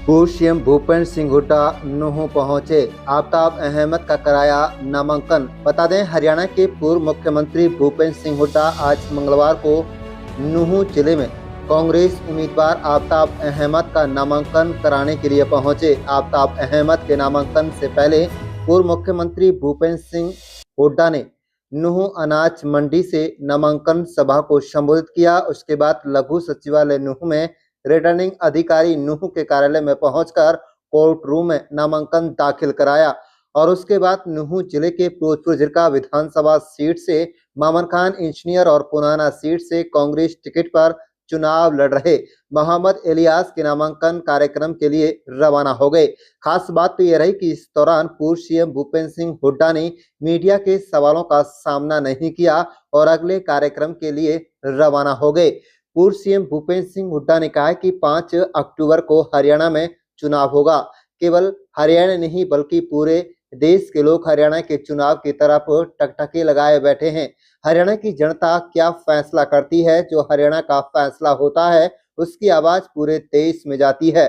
पूर्व सीएम भूपेंद्र सिंह हुड्डा नूंह पहुंचे। आफताब अहमद का कराया नामांकन। बता दें, हरियाणा के पूर्व मुख्यमंत्री भूपेंद्र सिंह हुड्डा आज मंगलवार को नूंह जिले में कांग्रेस उम्मीदवार आफताब अहमद का नामांकन कराने के लिए पहुंचे। आफताब अहमद के नामांकन से पहले पूर्व मुख्यमंत्री भूपेंद्र सिंह हुड्डा ने नूंह अनाज मंडी से नामांकन सभा को संबोधित किया। उसके बाद लघु सचिवालय नूंह में रिटर्निंग अधिकारी नूंह के कार्यालय में पहुंचकर कोर्ट रूम में नामांकन दाखिल कराया और उसके बाद नूंह जिले के फिरोजपुर जिला विधानसभा सीट से मामन खान इंजीनियर और पुराना सीट से कांग्रेस टिकट पर चुनाव लड़ रहे मोहम्मद इलियास के नामांकन कार्यक्रम के लिए रवाना हो गए। खास बात तो यह रही कि इस दौरान पूर्व सीएम भूपेंद्र सिंह हुड्डा ने मीडिया के सवालों का सामना नहीं किया और अगले कार्यक्रम के लिए रवाना हो गए। पूर्व सीएम भूपेंद्र सिंह हुड्डा ने कहा कि 5 अक्टूबर को हरियाणा में चुनाव होगा। केवल हरियाणा नहीं बल्कि पूरे देश के लोग हरियाणा के चुनाव की तरफ टकटकी लगाए बैठे हैं। हरियाणा की जनता क्या फैसला करती है, जो हरियाणा का फैसला होता है उसकी आवाज पूरे देश में जाती है।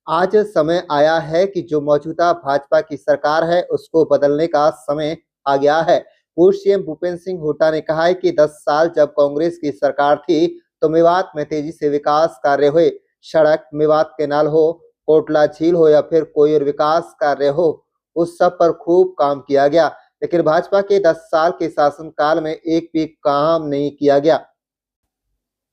आज समय आया है कि जो मौजूदा भाजपा की सरकार है उसको बदलने का समय आ गया है। पूर्व सीएम भूपेंद्र सिंह हुड्डा ने कहा है कि 10 साल जब कांग्रेस की सरकार थी तो मेवात में तेजी से विकास कार्य हुए। सड़क, मेवात कैनाल हो, कोटला झील हो या फिर कोई और विकास कार्य हो, उस सब पर खूब काम किया गया। लेकिन भाजपा के 10 साल के शासनकाल में एक भी काम नहीं किया गया।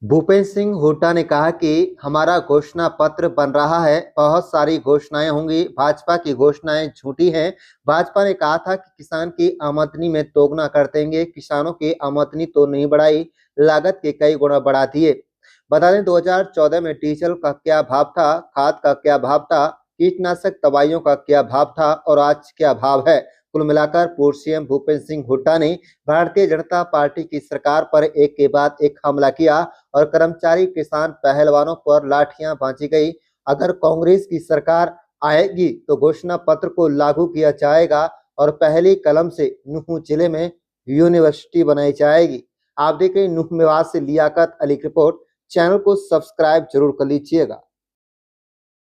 भूपेंद्र सिंह हुड्डा ने कहा कि हमारा घोषणा पत्र बन रहा है, बहुत सारी घोषणाएं होंगी। भाजपा की घोषणाएं झूठी हैं। भाजपा ने कहा था कि किसान की आमदनी में दोगुना कर देंगे। किसानों की आमदनी तो नहीं बढ़ाई, लागत के कई गुना बढ़ा दिए। बता दें, 2014 में डीजल का क्या भाव था, खाद का क्या भाव था, कीटनाशक दवाइयों का क्या भाव था और आज क्या भाव है। कुल मिलाकर पूर्व सीएम भूपेंद्र सिंह हुड्डा ने भारतीय जनता पार्टी की सरकार पर एक के बाद एक हमला किया और कर्मचारी, किसान, पहलवानों पर लाठियां भांजी गई। अगर कांग्रेस की सरकार आएगी तो घोषणा पत्र को लागू किया जाएगा और पहली कलम से नूंह जिले में यूनिवर्सिटी बनाई जाएगी। आप देख रहे हैं नूंह मेवात से लियाकत अली की रिपोर्ट। चैनल को सब्सक्राइब जरूर कर लीजिएगा।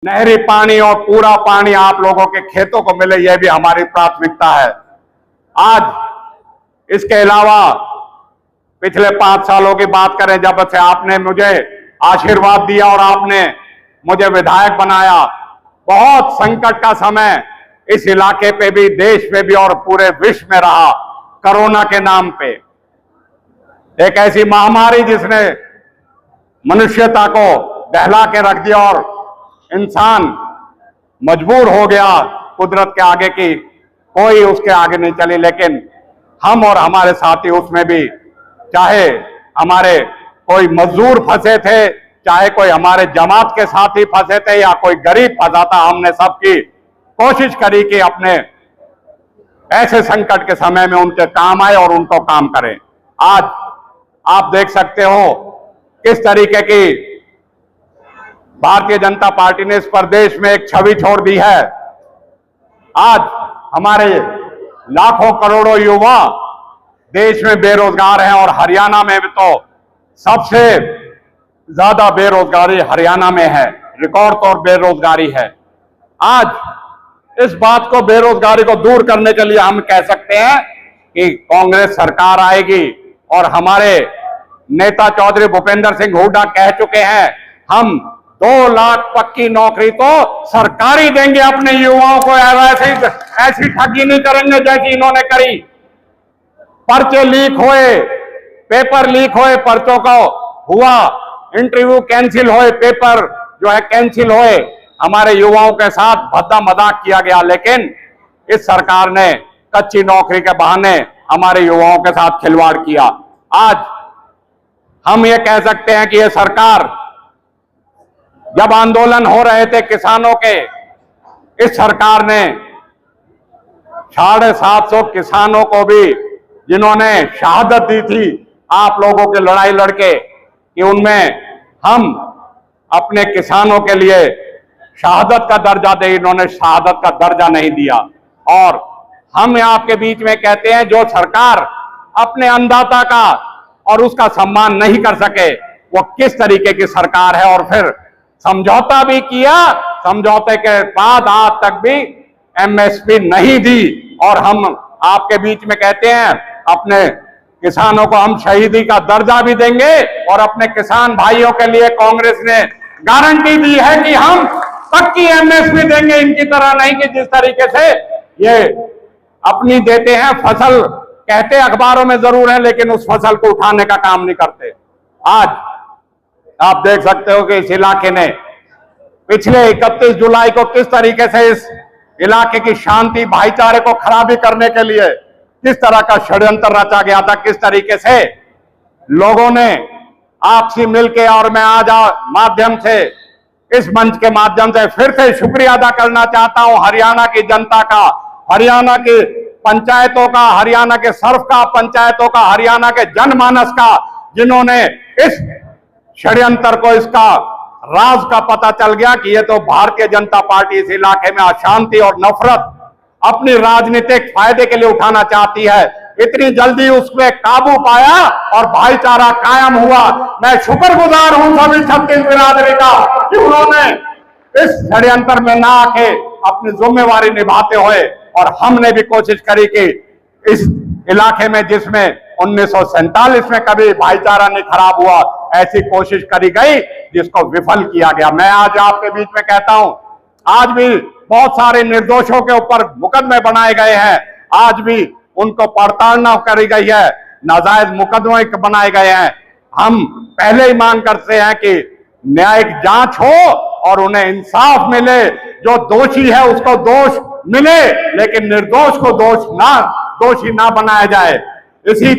नहरी पानी और पूरा पानी आप लोगों के खेतों को मिले, यह भी हमारी प्राथमिकता है। आज इसके अलावा पिछले 5 सालों की बात करें, जब से आपने मुझे आशीर्वाद दिया और आपने मुझे विधायक बनाया, बहुत संकट का समय इस इलाके पे भी, देश में भी और पूरे विश्व में रहा। कोरोना के नाम पे एक ऐसी महामारी जिसने मनुष्यता को दहला के रख दिया और इंसान मजबूर हो गया कुदरत के आगे की कोई उसके आगे नहीं चली। लेकिन हम और हमारे साथी उसमें भी, चाहे हमारे कोई मजदूर फंसे थे, चाहे कोई हमारे जमात के साथी फंसे थे या कोई गरीब फंसा था, हमने सबकी कोशिश करी कि अपने ऐसे संकट के समय में उनके काम आए और उनको काम करें। आज आप देख सकते हो किस तरीके की भारतीय जनता पार्टी ने इस प्रदेश में एक छवि छोड़ दी है। आज हमारे लाखों करोड़ों युवा देश में बेरोजगार हैं और हरियाणा में भी तो सबसे ज्यादा बेरोजगारी हरियाणा में है, रिकॉर्ड तौर बेरोजगारी है। आज इस बात को, बेरोजगारी को दूर करने के लिए हम कह सकते हैं कि कांग्रेस सरकार आएगी और हमारे नेता चौधरी भूपेंद्र सिंह हुड्डा कह चुके हैं, हम 2 लाख पक्की नौकरी तो सरकारी देंगे अपने युवाओं को। ऐसी ठगी नहीं करेंगे जैसी इन्होंने करी। पर्चे लीक हुए, पेपर लीक हुए, पर्चों को हुआ, इंटरव्यू कैंसिल हुए, पेपर जो है कैंसिल हुए, हमारे युवाओं के साथ भद्दा मजाक किया गया। लेकिन इस सरकार ने कच्ची नौकरी के बहाने हमारे युवाओं के साथ खिलवाड़ किया। आज हम ये कह सकते हैं कि यह सरकार, जब आंदोलन हो रहे थे किसानों के, इस सरकार ने 750 किसानों को भी, जिन्होंने शहादत दी थी आप लोगों की लड़ाई लड़के, कि उनमें हम अपने किसानों के लिए शहादत का दर्जा दे, इन्होंने शहादत का दर्जा नहीं दिया। और हम आपके बीच में कहते हैं, जो सरकार अपने अन्नदाता का और उसका सम्मान नहीं कर सके, वो किस तरीके की सरकार है। और फिर समझौता भी किया, समझौते के बाद आज तक भी एमएसपी नहीं दी। और हम आपके बीच में कहते हैं अपने किसानों को हम शहीदी का दर्जा भी देंगे और अपने किसान भाइयों के लिए कांग्रेस ने गारंटी दी है कि हम पक्की एमएसपी देंगे, इनकी तरह नहीं कि जिस तरीके से ये अपनी देते हैं फसल, कहते अखबारों में जरूर है लेकिन उस फसल को उठाने का काम नहीं करते। आज आप देख सकते हो कि इस इलाके ने पिछले 31 जुलाई को किस तरीके से इस इलाके की शांति भाईचारे को खराबी करने के लिए किस तरह का षड्यंत्र रचा गया था, किस तरीके से लोगों ने आपसी मिलके, और मैं आज माध्यम से, इस मंच के माध्यम से फिर से शुक्रिया अदा करना चाहता हूं हरियाणा की जनता का, हरियाणा की पंचायतों का, हरियाणा के सर्वका पंचायतों का, हरियाणा के जनमानस का, जिन्होंने इस षड्यंत्र को, इसका राज का पता चल गया कि ये तो भारतीय जनता पार्टी इस इलाके में अशांति और नफरत अपनी राजनीतिक फायदे के लिए उठाना चाहती है, इतनी जल्दी उसमें काबू पाया और भाईचारा कायम हुआ। मैं शुक्रगुजार हूं सभी छत्तीस बिरादरी का कि उन्होंने इस षड्यंत्र में ना आके अपनी जिम्मेवारी निभाते हुए, और हमने भी कोशिश करी कि इस इलाके में जिसमें 1947 में कभी भाईचारा नहीं खराब हुआ, ऐसी कोशिश करी गई जिसको विफल किया गया। मैं आज आपके बीच में कहता हूं, आज भी बहुत सारे निर्दोषों के ऊपर मुकदमे बनाए गए हैं, आज भी उनको पड़ताल करी गई है, नाजायज मुकदमे बनाए गए हैं। हम पहले ही मांग करते हैं कि न्यायिक जांच हो और उन्हें इंसाफ मिले, जो दोषी है उसको दोष मिले, लेकिन निर्दोष को दोषी ना बनाया जाए। इसी